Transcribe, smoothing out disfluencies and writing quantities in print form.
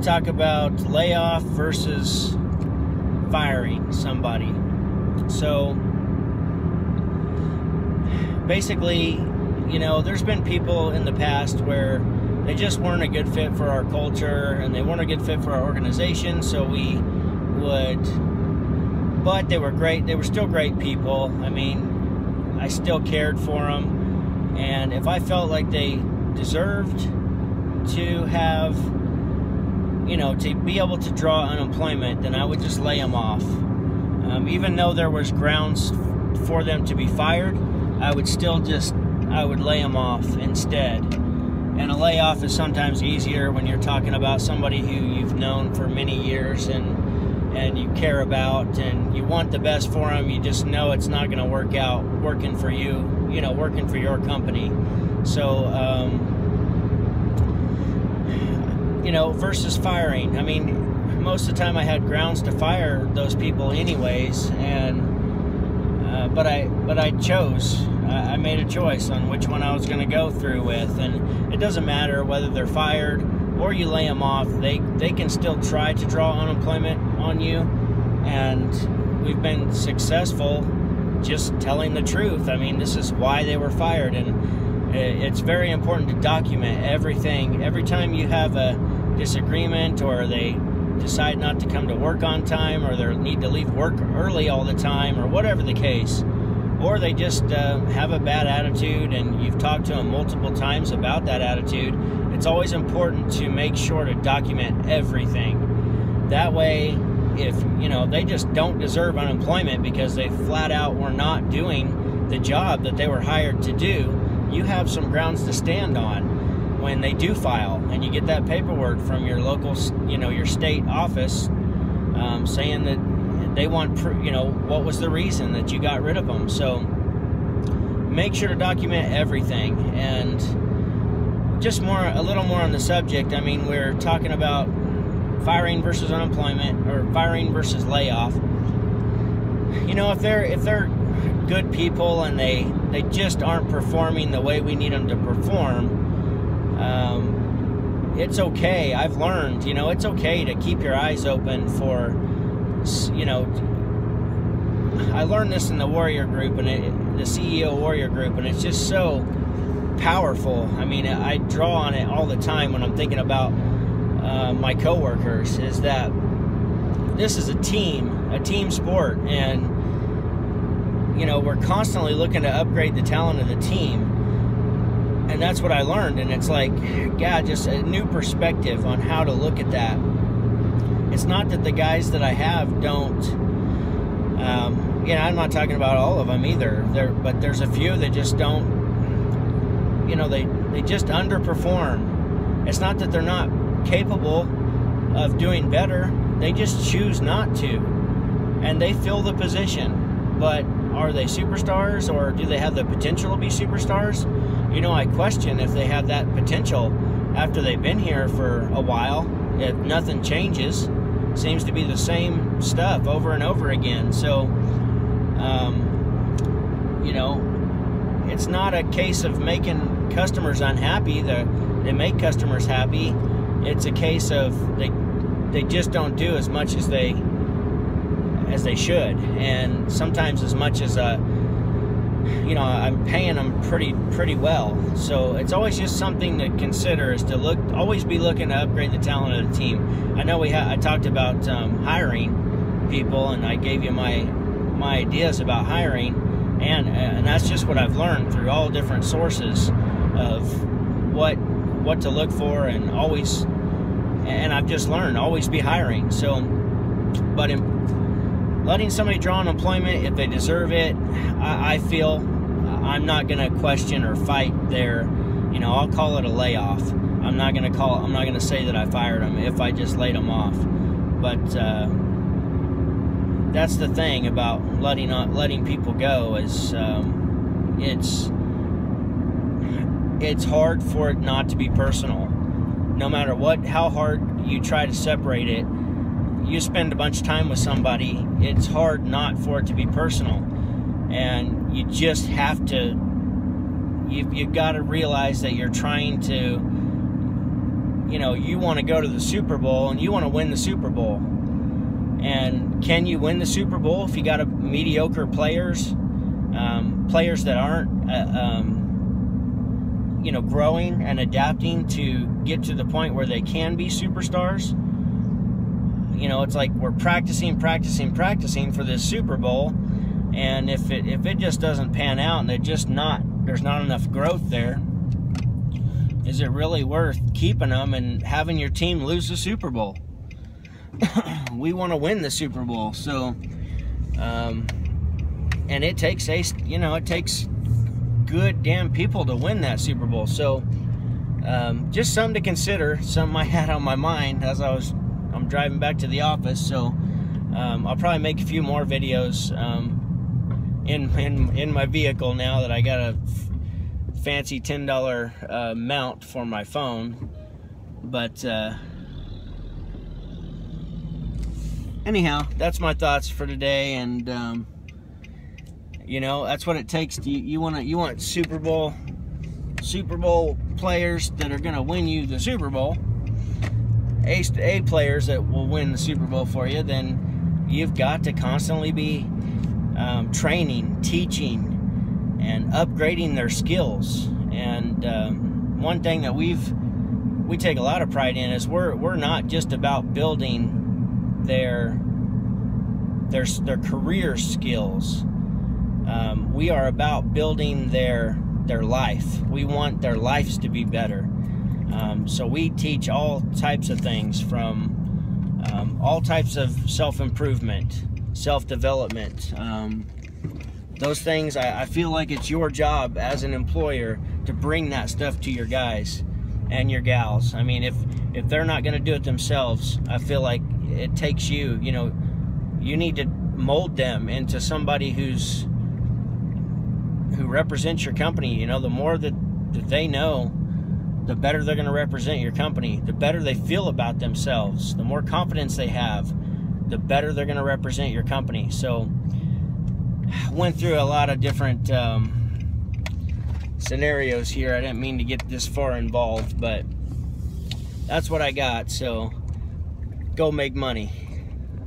talk about layoff versus firing somebody. So basically, you know, there's been people in the past where they just weren't a good fit for our culture and they weren't a good fit for our organization, so we would, but they were great. They were still great people. I mean, I still cared for them, and if I felt like they deserved to have, you know, to be able to draw unemployment, then I would just lay them off. Even though there was grounds for them to be fired, I would lay them off instead. And a layoff is sometimes easier when you're talking about somebody who you've known for many years and you care about and you want the best for them. You just know it's not going to work out working for you, you know, working for your company. So, you know, versus firing. I mean, most of the time I had grounds to fire those people anyways, and but I chose. I made a choice on which one I was going to go through with, and it doesn't matter whether they're fired or you lay them off. They can still try to draw unemployment on you, and we've been successful just telling the truth. I mean, this is why they were fired, and it's very important to document everything. Every time you have a disagreement, or they decide not to come to work on time, or they need to leave work early all the time, or whatever the case, or they just have a bad attitude and you've talked to them multiple times about that attitude, it's always important to make sure to document everything. That way, if, you know, they just don't deserve unemployment because they flat out were not doing the job that they were hired to do, you have some grounds to stand on when they do file, and you get that paperwork from your local, you know, your state office, saying that they want, you know, what was the reason that you got rid of them. So make sure to document everything. And just a little more on the subject. I mean, we're talking about firing versus unemployment, or firing versus layoff. You know, if they're good people and they just aren't performing the way we need them to perform, it's okay. I've learned, you know, it's okay to keep your eyes open for, you know, I learned this in the Warrior Group, and the CEO Warrior Group, and it's just so powerful. I mean, I draw on it all the time when I'm thinking about my coworkers, is that this is a team sport, and, you know, we're constantly looking to upgrade the talent of the team. And that's what I learned, and it's like, God, just a new perspective on how to look at that. It's not that the guys that I have don't, you know, I'm not talking about all of them either, but there's a few that just don't, you know, they just underperform. It's not that they're not capable of doing better, they just choose not to, and they fill the position. But are they superstars, or do they have the potential to be superstars? You know, I question if they have that potential after they've been here for a while. If nothing changes, seems to be the same stuff over and over again. So, you know, it's not a case of making customers unhappy. They make customers happy. It's a case of they just don't do as much as they should, and sometimes as much as you know, I'm paying them pretty well. So it's always just something to consider, is to always be looking to upgrade the talent of the team. I know I talked about hiring people, and I gave you my ideas about hiring, and that's just what I've learned through all different sources of what to look for, and I've just learned, always be hiring. So, but letting somebody draw unemployment if they deserve it, I feel I'm not going to question or fight their, you know, I'll call it a layoff. I'm not going to say that I fired them if I just laid them off. But that's the thing about letting people go, is it's hard for it not to be personal. No matter how hard you try to separate it, you spend a bunch of time with somebody, it's hard not for it to be personal. And you just have to, you've got to realize that you're trying to, you know, you want to go to the Super Bowl and you want to win the Super Bowl. And can you win the Super Bowl if you got a mediocre players, players that aren't, you know, growing and adapting to get to the point where they can be superstars? You know, it's like we're practicing for this Super Bowl, and if it just doesn't pan out and there's not enough growth there, is it really worth keeping them and having your team lose the Super Bowl? We want to win the Super Bowl, so and it takes it takes good damn people to win that Super Bowl. So just something to consider, something I had on my mind as I'm driving back to the office. So I'll probably make a few more videos in my vehicle now that I got a fancy $10 mount for my phone. But anyhow, that's my thoughts for today, and you know, that's what it takes. You want Super Bowl players that are going to win you the Super Bowl, A players that will win the Super Bowl for you. Then you've got to constantly be training, teaching, and upgrading their skills. And one thing that we take a lot of pride in is we're not just about building their career skills. We are about building their life. We want their lives to be better. So we teach all types of things, from all types of self-improvement, self-development. Those things, I feel like it's your job as an employer to bring that stuff to your guys and your gals. I mean, if they're not going to do it themselves, I feel like it takes you, you know, you need to mold them into somebody who represents your company. You know, the more that they know, the better they're going to represent your company. The better they feel about themselves, the more confidence they have, the better they're going to represent your company. So I went through a lot of different scenarios here. I didn't mean to get this far involved, but that's what I got. So go make money.